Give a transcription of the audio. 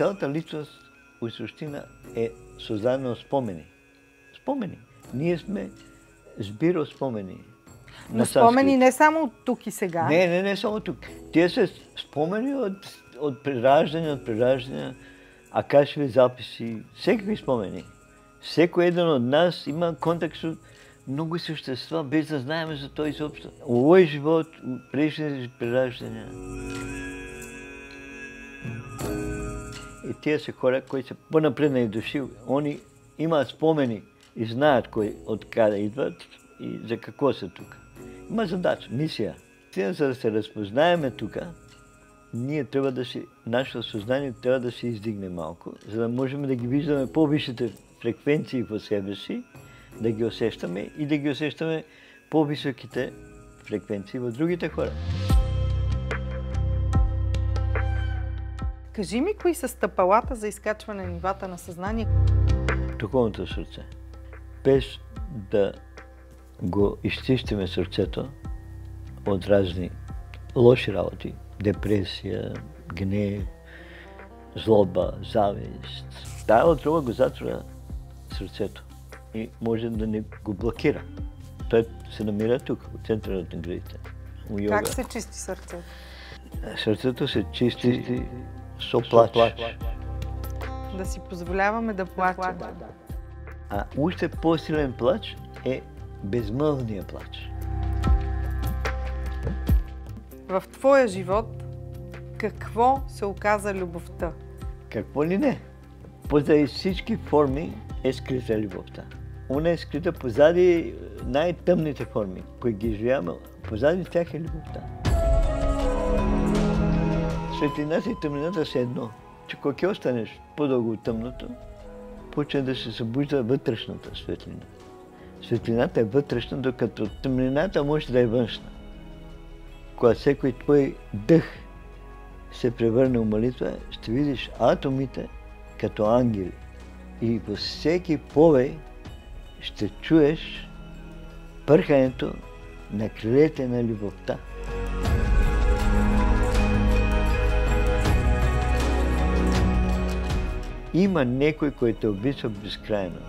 цялата личност у суштина е создадена од спомени. Спомени. Ние сме збир од спомени. Но спомени не само од тук и сега. Не само тук. Тие се спомени од прераждање, акашеви записи, секакви спомени. Секој еден од нас има контакт со многу суштества без да знаеме за тоа изопшто. У овој живот, у прешни прераждања. И тие се хора кои се понапредни души, они имаат спомени и знаат од каде идват и за какво се тука. Има задача, мисија. Сега за да се разпознаеме тука, ние треба да си, нашето сознание треба да се издигне малку, за да можеме да ги виждаме повишите фреквенции во себе си, да ги осещаме и да ги осещаме повисоките фреквенции во другите хора. Кажи ми, кои са стъпалата за изкачване на нивата на съзнание? Духовното сърце. Без да го изчистиме сърцето от разни лоши работи, депресия, гнев, злоба, завист. Тая отрова го затвора сърцето и може да не го блокира. Той се намира тук, в центъра на градите. Как се чисти сърцето? Сърцето се чисти со плач. Да си позволяваме да плачем. А още по-силен плач е безмълвният плач. В твоя живот какво се оказа любовта? Какво ли не? Позади всички форми е скрита любовта. Она е скрита позади най-тъмните форми, кои ги живееме, позади тях е любовта. Светлината и тъмнината са едно. Че когато останеш по-дълго от тъмното, почне да се събужда вътрешната светлина. Светлината е вътрешна, докато тъмнината може да е външна. Когато всеки твой дъх се превърне в молитва, ще видиш атомите като ангели. И във всеки повей ще чуеш пърхането на крилете на любовта. Има некој кој те обича безкрајно.